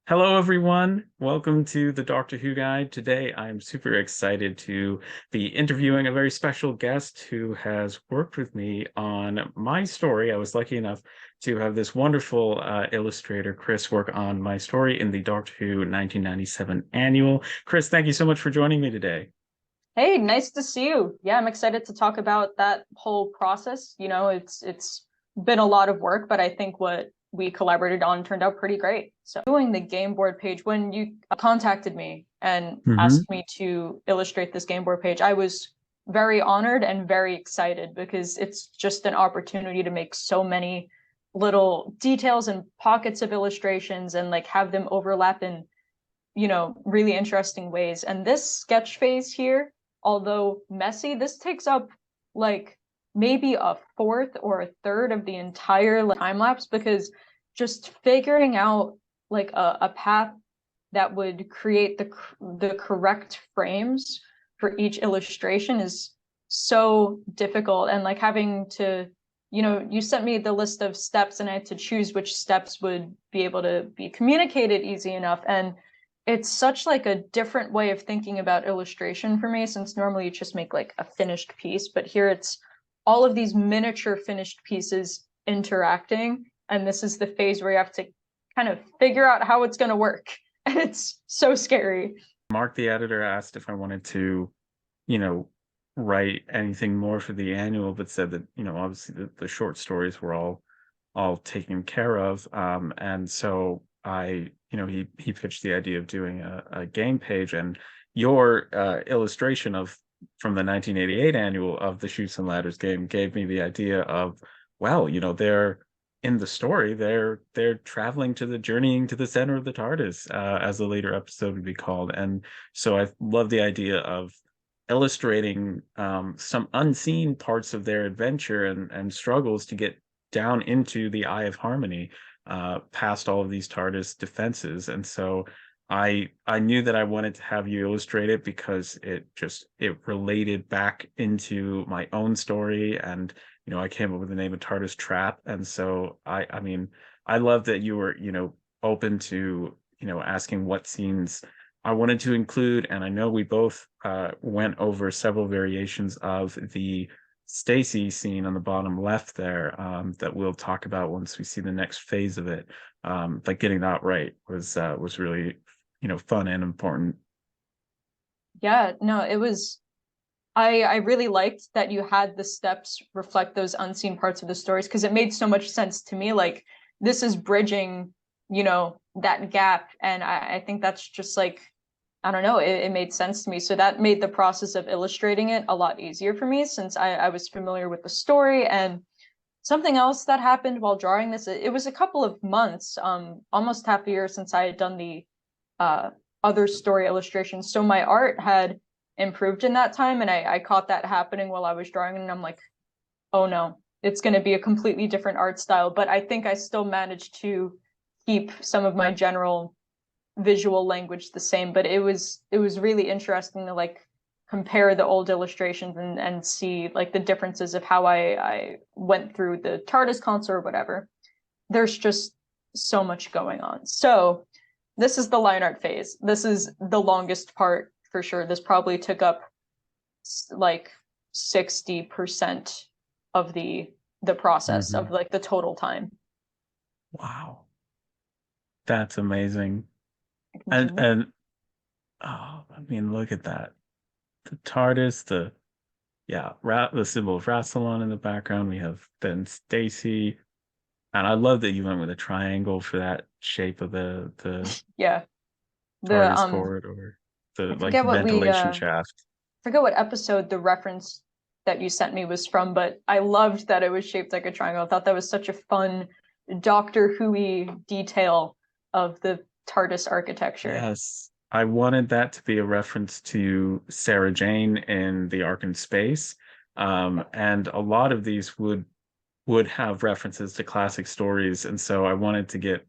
Hello, everyone. Welcome to the Doctor Who Guide. Today, I'm super excited to be interviewing a very special guest who has worked with me on my story. I was lucky enough to have this wonderful illustrator, Kris, work on my story in the Doctor Who 1997 annual. Kris, thank you so much for joining me today. Hey, nice to see you. Yeah, I'm excited to talk about that whole process. It's been a lot of work, but I think what we collaborated on turned out pretty great. So, doing the game board page, when you contacted me and Hmm. asked me to illustrate this game board page, I was very honored and very excited because it's just an opportunity to make so many little details and pockets of illustrations and like have them overlap in really interesting ways. And this sketch phase here, although messy, this takes up like maybe a fourth or a third of the entire time lapse because just figuring out like a path that would create the correct frames for each illustration is so difficult. And like having to, you sent me the list of steps and I had to choose which steps would be able to be communicated easy enough. And it's such like a different way of thinking about illustration for me, since normally you just make like a finished piece, but here it's all of these miniature finished pieces interacting, and this is the phase where you have to kind of figure out how it's going to work. And it's so scary. Mark, the editor, asked if I wanted to, you know, write anything more for the annual, but said that, obviously the short stories were all taken care of. And so he pitched the idea of doing a game page, and your illustration of from the 1988 annual of the Chutes and Ladders game gave me the idea of, well, they're in the story, they're traveling to the journeying to the center of the TARDIS, as the later episode would be called. And so I love the idea of illustrating some unseen parts of their adventure and struggles to get down into the Eye of Harmony, past all of these TARDIS defenses. And so I knew that I wanted to have you illustrate it because it related back into my own story. And I came up with the name of TARDIS Trap. And so I mean I love that you were open to asking what scenes I wanted to include. And I know we both went over several variations of the Stacy scene on the bottom left there, that we'll talk about once we see the next phase of it. But getting that right was really fun and important. Yeah, no, it was I really liked that you had the steps reflect those unseen parts of the stories because it made so much sense to me. Like this is bridging, that gap. And I think that's just like, I don't know, it made sense to me. So that made the process of illustrating it a lot easier for me since I was familiar with the story. And something else that happened while drawing this, it was a couple of months, almost half a year since I had done the uh, other story illustrations. So my art had improved in that time, and I caught that happening while I was drawing, and I'm like, oh no, it's going to be a completely different art style. But I think I still managed to keep some of my general visual language the same. But it was really interesting to like compare the old illustrations and see like the differences of how I went through the TARDIS console or whatever. There's just so much going on. So this is the line art phase. This is the longest part for sure. This probably took up like 60% of the process Hmm. of like the total time. Wow, that's amazing. I can And zoom in. and oh, I mean, look at that. The TARDIS, the symbol of Rassilon in the background. We have Ben Stacy. And I love that you went with a triangle for that shape of the Yeah. The TARDIS corridor, I the like forget what we ventilation shaft. forget what episode the reference that you sent me was from, but I loved that it was shaped like a triangle. I thought that was such a fun Doctor Who-y detail of the TARDIS architecture. Yes, I wanted that to be a reference to Sarah Jane in The Ark in Space. And a lot of these would have references to classic stories, and so I wanted to get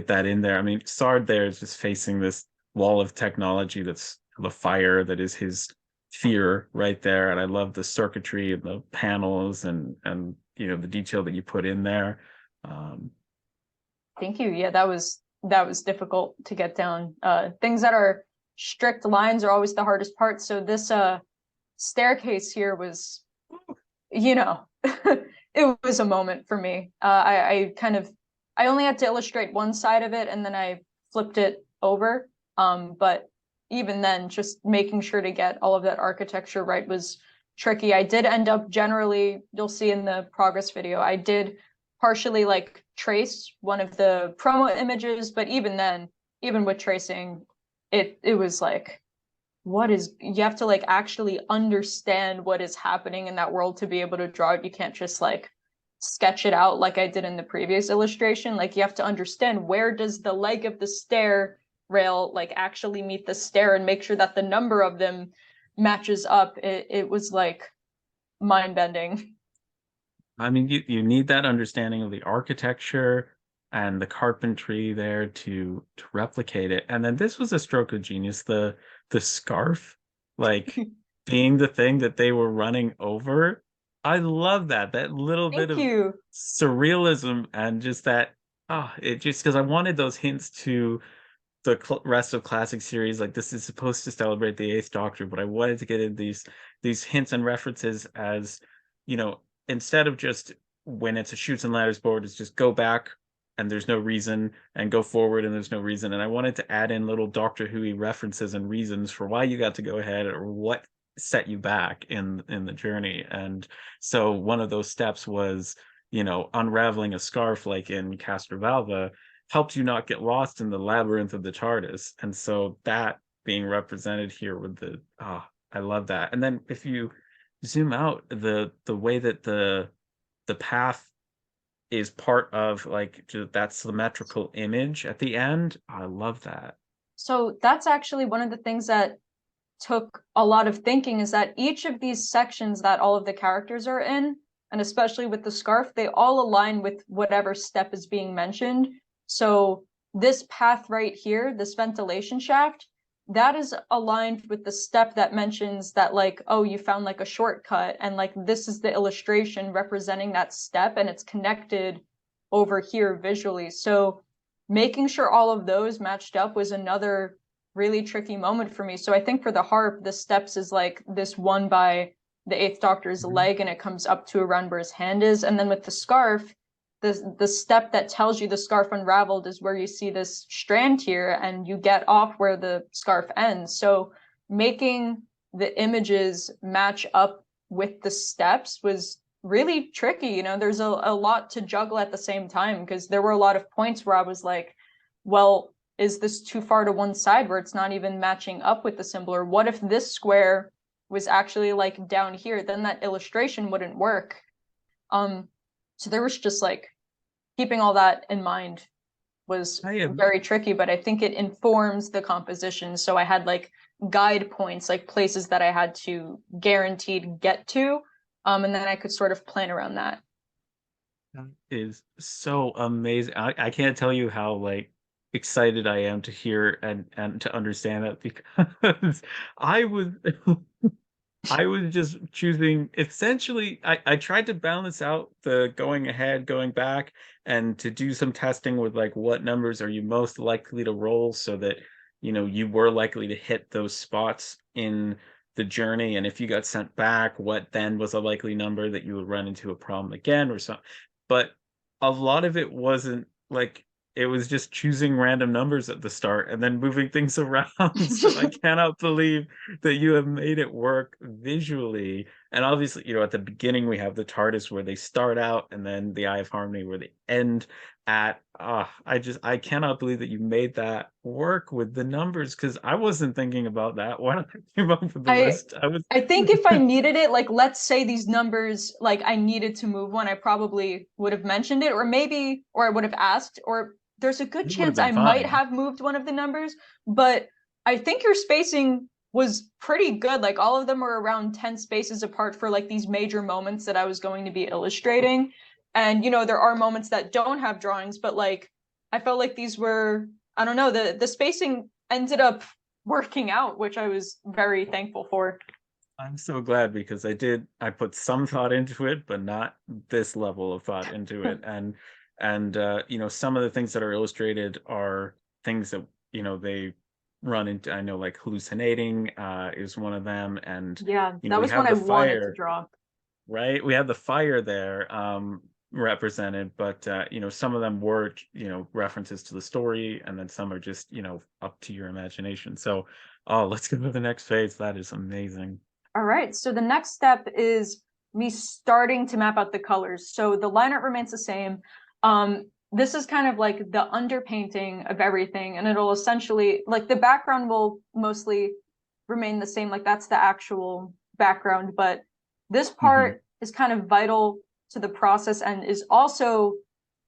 that in there. I mean, Sard there is just facing this wall of technology that's the fire that is his fear right there, and I love the circuitry and the panels and the detail that you put in there. Um, Thank you. Yeah, that was that was difficult to get down. Things that are strict lines are always the hardest part. So this staircase here was, you know, it was a moment for me. I only had to illustrate one side of it and then I flipped it over. But even then, just making sure to get all of that architecture right was tricky. I did end up generally, you'll see in the progress video, I did partially like trace one of the promo images, but even then, even with tracing, it was like, what is, you have to like actually understand what is happening in that world to be able to draw it. You can't just like sketch it out like I did in the previous illustration. Like you have to understand, where does the leg of the stair rail like actually meet the stair, and make sure that the number of them matches up. It was like mind bending. I mean, you need that understanding of the architecture and the carpentry there to replicate it. And then this was a stroke of genius. The scarf, like being the thing that they were running over. I love that. That little bit Thank of you. surrealism and just that, it just because I wanted those hints to the rest of classic series. Like this is supposed to celebrate the Eighth Doctor, but I wanted to get in these hints and references as, you know, instead of just when it's a shoots and ladders board, it's just go back and there's no reason, and go forward and there's no reason. And I wanted to add in little Doctor Who references and reasons for why you got to go ahead or what set you back in the journey. And so one of those steps was, you know, unraveling a scarf like in Castrovalva helps you not get lost in the labyrinth of the TARDIS. And so that being represented here with the I love that. And then if you zoom out, the way that the path is part of like that symmetrical image at the end, I love that. So that's actually one of the things that took a lot of thinking, is that each of these sections that all of the characters are in, and especially with the scarf, they all align with whatever step is being mentioned. So this path right here, this ventilation shaft, that is aligned with the step that mentions that, like, oh, you found like a shortcut, and like this is the illustration representing that step, and it's connected over here visually. So making sure all of those matched up was another really tricky moment for me. So I think for the harp, the steps is like this one by the Eighth Doctor's Mhm. leg, and it comes up to around where his hand is. And then with the scarf, the step that tells you the scarf unraveled is where you see this strand here, and you get off where the scarf ends. So making the images match up with the steps was really tricky. You know, there's a lot to juggle at the same time, because there were a lot of points where I was like, well, is this too far to one side where it's not even matching up with the symbol? Or what if this square was actually like down here? Then that illustration wouldn't work. So there was just like, keeping all that in mind was I am very tricky, but I think it informs the composition. So I had like guide points, like places that I had to guaranteed get to. And then I could sort of plan around that. is so amazing. I can't tell you how like excited I am to hear and to understand that, because I was I was just choosing essentially I tried to balance out the going ahead, going back, and to do some testing with like what numbers are you most likely to roll so that you know you were likely to hit those spots in the journey. And if you got sent back, what then was a likely number that you would run into a problem again or something. But a lot of it wasn't like it was just choosing random numbers at the start and then moving things around. So I cannot believe that you have made it work visually. And obviously, you know, at the beginning we have the TARDIS where they start out, and then the Eye of Harmony where they end at. I cannot believe that you made that work with the numbers, because I wasn't thinking about that when I came up with the I list. I was I think if I needed it, like let's say these numbers, like I needed to move one, I probably would have mentioned it, or maybe, or I would have asked, or there's a good it would have chance been I might fine. have moved one of the numbers, but I think your spacing was pretty good. Like all of them were around 10 spaces apart for like these major moments that I was going to be illustrating. And you know, there are moments that don't have drawings, but like I felt like these were, I don't know, the spacing ended up working out, which I was very thankful for. I'm so glad, because I put some thought into it, but not this level of thought into it. And And some of the things that are illustrated are things that they run into. I know, like, hallucinating is one of them, and Yeah, that we was one have I the wanted to fire, draw. right? We have the fire there represented, but some of them were references to the story, and then some are just up to your imagination. So, oh, let's go to the next phase. That is amazing. All right, so the next step is me starting to map out the colors. So the line art remains the same. This is kind of like the underpainting of everything, and it'll essentially, like, the background will mostly remain the same, like that's the actual background, but this Hmm. part is kind of vital to the process and is also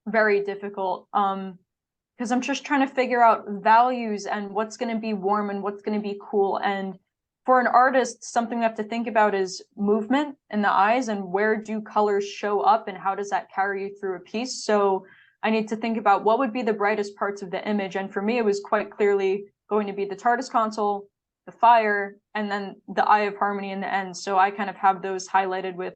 very difficult. Because I'm just trying to figure out values and what's going to be warm and what's going to be cool. And for an artist, something we have to think about is movement in the eyes and where do colors show up and how does that carry you through a piece. So I need to think about what would be the brightest parts of the image. And for me, it was quite clearly going to be the TARDIS console, the fire, and then the Eye of Harmony in the end. So I kind of have those highlighted with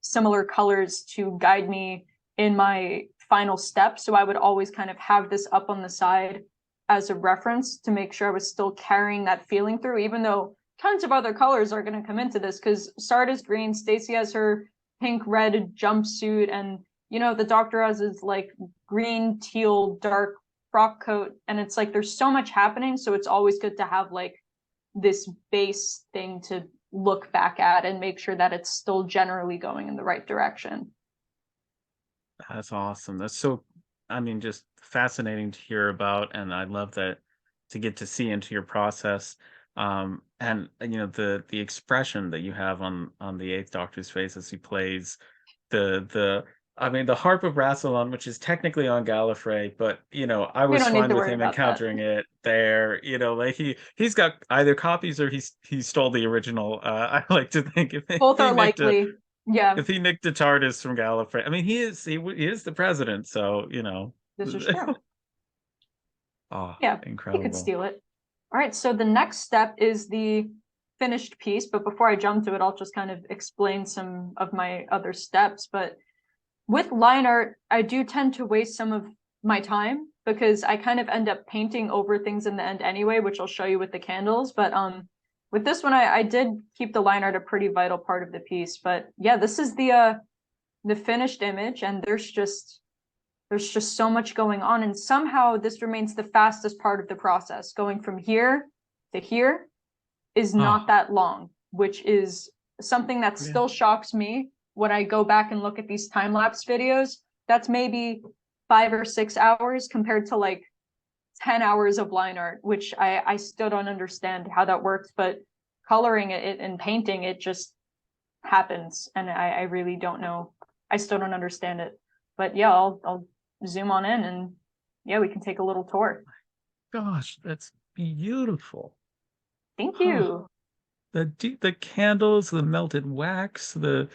similar colors to guide me in my final step. So I would always kind of have this up on the side as a reference to make sure I was still carrying that feeling through, even though tons of other colors are going to come into this, because Sarda's green, Stacy has her pink red jumpsuit, and the doctor has his like green teal dark frock coat, and it's like there's so much happening, so it's always good to have like this base thing to look back at and make sure that it's still generally going in the right direction. That's awesome. That's so, I mean, just fascinating to hear about, and I love that, to get to see into your process. And the expression that you have on the Eighth Doctor's face as he plays the I mean, the harp of Rassilon, which is technically on Gallifrey, but I We was don't need fine to with worry him about that. encountering it there. Like, he's got either copies, or he stole the original. I like to think, if Both he are nicked a likely. Yeah, if he nicked a TARDIS from Gallifrey. I mean, he is the president, so this is true. oh, Yeah, he could incredible. steal it. All right, so the next step is the finished piece, but before I jump to it, I'll just kind of explain some of my other steps. But with line art, I do tend to waste some of my time because I kind of end up painting over things in the end anyway, which I'll show you with the candles. But with this one, I did keep the line art a pretty vital part of the piece. But yeah, this is the finished image, and there's just so much going on, and somehow this remains the fastest part of the process. Going from here to here is not Oh, that long, which is something that yeah. still shocks me when I go back and look at these time lapse videos. That's maybe 5 or 6 hours compared to like 10 hours of line art, which I still don't understand how that works. But coloring it and painting it just happens, and I really don't know. I still don't understand it. But yeah, I'll zoom on in, and yeah, we can take a little tour. Gosh, that's beautiful. Thank Oh, you. the candles, the melted wax, the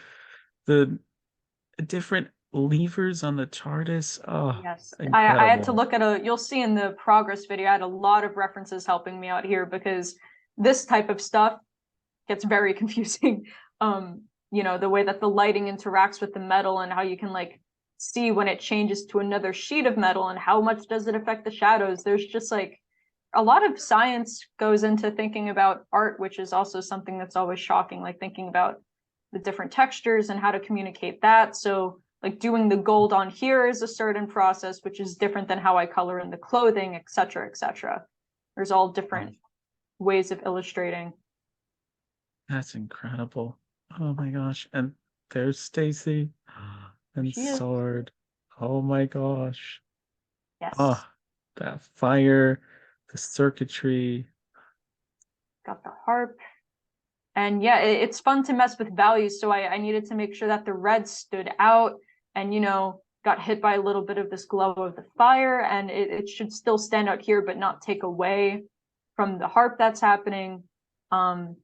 different levers on the TARDIS. Oh, Yes, I had to incredible. look at you'll see in the progress video, I had a lot of references helping me out here because this type of stuff gets very confusing. The way that the lighting interacts with the metal and how you can like see when it changes to another sheet of metal and how much does it affect the shadows. There's just like a lot of science goes into thinking about art, which is also something that's always shocking, like thinking about the different textures and how to communicate that. So like doing the gold on here is a certain process, which is different than how I color in the clothing, et cetera, et cetera. There's all Oh, different ways of illustrating. that's incredible. Oh my gosh. And there's Stacy and She is. Sword. Oh my gosh. Yes. Oh, that fire, the circuitry. Got the harp. And yeah, it's fun to mess with values. So I needed to make sure that the red stood out and, got hit by a little bit of this glow of the fire. And it should still stand out here, but not take away from the harp that's happening. Um,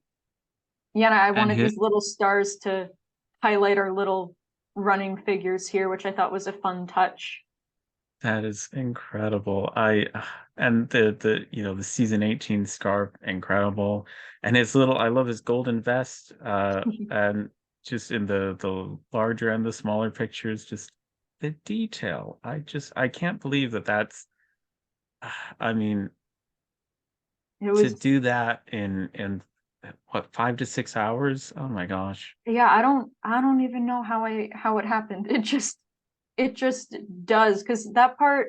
yeah, and I And wanted these little stars to highlight our little running figures here, which I thought was a fun touch. that is incredible. And the season 18 scarf, incredible. And I love his golden vest, and just in the larger and the smaller pictures, just the detail. I can't believe that that's I mean, It to was, do that in what, 5 to 6 hours? Oh my gosh. yeah, I don't even know how it happened. It just does, because that part,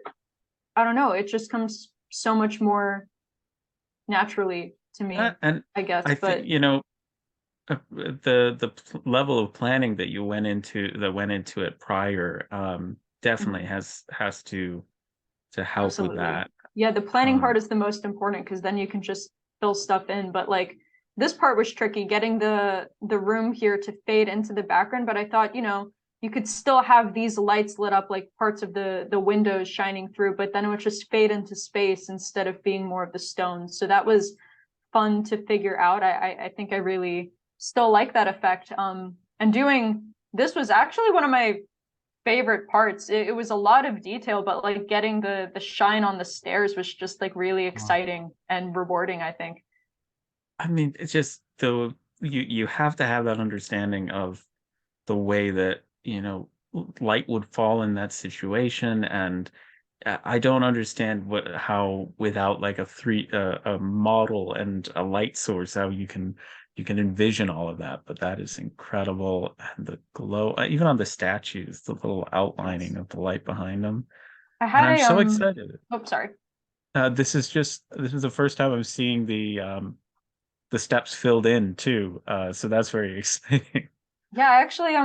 I don't know, it just comes so much more naturally to me, And I guess. I think, But the level of planning that you went into it prior, definitely mhm, has to help with absolutely. that. Yeah, the planning Um, part is the most important because then you can just fill stuff in. But like this part was tricky, getting the room here to fade into the background. But I thought, you could still have these lights lit up, like parts of the windows shining through, but then it would just fade into space instead of being more of the stones. So that was fun to figure out. I think I really still like that effect. And doing this was actually one of my favorite parts. It was a lot of detail, but like getting the shine on the stairs was just like really exciting and rewarding, I think. I mean, it's just you have to have that understanding of the way that, light would fall in that situation. And I don't understand how without like a model and a light source, how you can envision all of that. But that is incredible. And the glow, even on the statues, the little Yes. outlining of the light behind them. I And had I'm a so excited. oh sorry. This is the first time I'm seeing the steps filled in too. So that's very exciting. Yeah, actually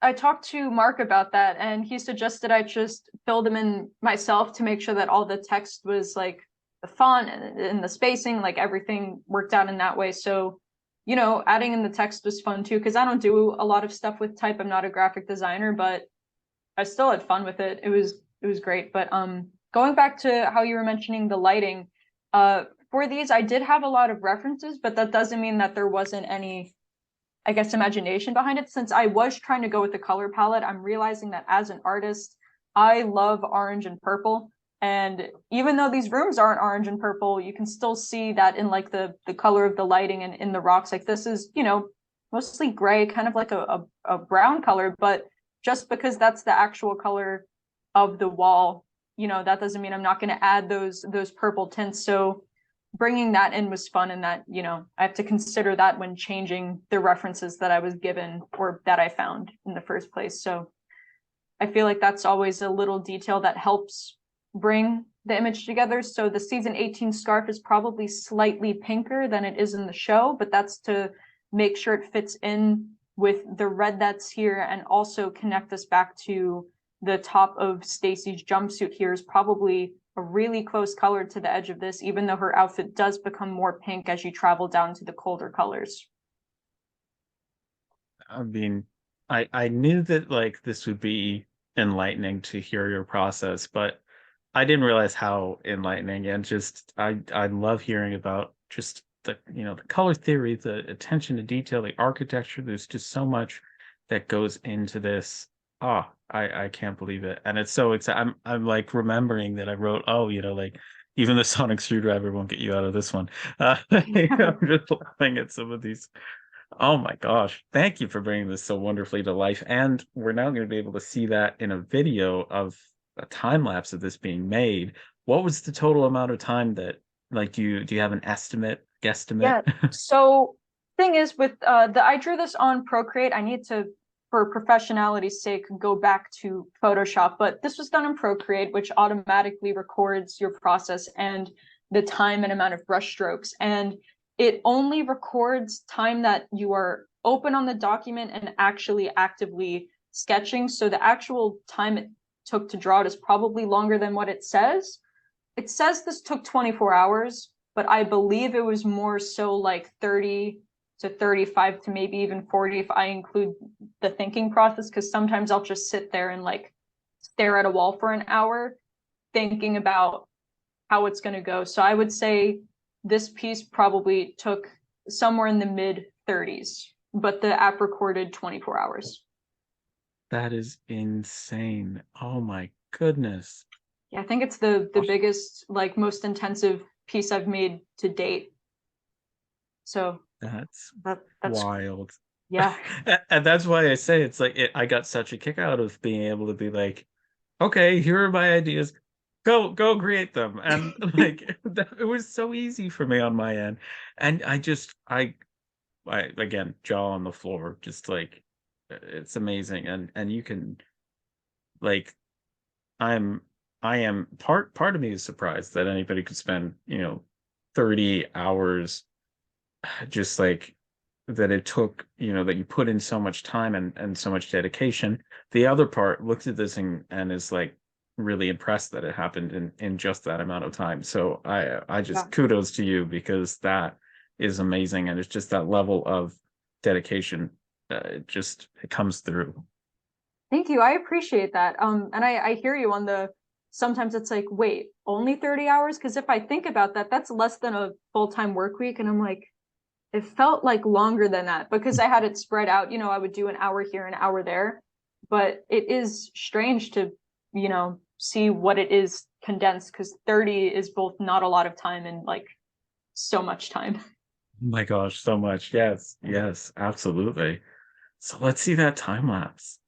I talked to Mark about that and he suggested I just fill them in myself to make sure that all the text was like the font and the spacing, like everything worked out in that way. So, adding in the text was fun too, because I don't do a lot of stuff with type. I'm not a graphic designer, but I still had fun with it. It was great. But going back to how you were mentioning the lighting, for these I did have a lot of references, but that doesn't mean that there wasn't any, I guess, imagination behind it. Since I was trying to go with the color palette, I'm realizing that as an artist, I love orange and purple. And even though these rooms aren't orange and purple, you can still see that in like the color of the lighting and in the rocks. Like this is, mostly gray, kind of like a brown color, but just because that's the actual color of the wall, that doesn't mean I'm not going to add those purple tints. So bringing that in was fun, and that, I have to consider that when changing the references that I was given or that I found in the first place. So I feel like that's always a little detail that helps bring the image together. So the season 18 scarf is probably slightly pinker than it is in the show, but that's to make sure it fits in with the red that's here and also connect us back to the top of Stacy's jumpsuit here is probably a really close color to the edge of this, even though her outfit does become more pink as you travel down to the colder colors. I mean, I knew that like this would be enlightening to hear your process, but I didn't realize how enlightening. And just I love hearing about just the color theory, the attention to detail, the architecture. There's just so much that goes into this. Oh, I can't believe it. And it's so exciting. I'm like remembering that I wrote, oh, like even the sonic screwdriver won't get you out of this one. I'm just laughing at some of these. Oh my gosh. Thank you for bringing this so wonderfully to life. And we're now going to be able to see that in a video of a time lapse of this being made. What was the total amount of time that, like, do you have an estimate, guesstimate? Yeah. So thing is with I drew this on Procreate. I need to, for professionality's sake, go back to Photoshop, but this was done in Procreate, which automatically records your process and the time and amount of brush strokes. And it only records time that you are open on the document and actually actively sketching. So the actual time it took to draw it is probably longer than what it says. It says this took 24 hours, but I believe it was more so like 30 to 35 to maybe even 40 if I include the thinking process, because sometimes I'll just sit there and like stare at a wall for an hour thinking about how it's going to go. So I would say this piece probably took somewhere in the mid 30s, but the app recorded 24 hours. That is insane. Oh my goodness. Yeah, I think it's the biggest, like most intensive piece I've made to date. So That's that's wild. yeah. And that's why I say it's like I got such a kick out of being able to be like, okay, here are my ideas. Go create them. And like it was so easy for me on my end. And I again, jaw on the floor, just like it's amazing. And you can like I'm I am part of me is surprised that anybody could spend, 30 hours just like that it took, that you put in so much time and so much dedication. The other part looks at this and is like really impressed that it happened in just that amount of time. So I Yeah. just kudos to you because that is amazing and it's just that level of dedication. It comes through. Thank you. I appreciate that. And I hear you on the sometimes it's like, wait, only 30 hours? Because if I think about that, that's less than a full-time work week. And I'm like, it felt like longer than that because I had it spread out. I would do an hour here, an hour there. But it is strange to, see what it is condensed because 30 is both not a lot of time and like so much time. Oh my gosh, so much. Yes, yes, absolutely. So let's see that time lapse.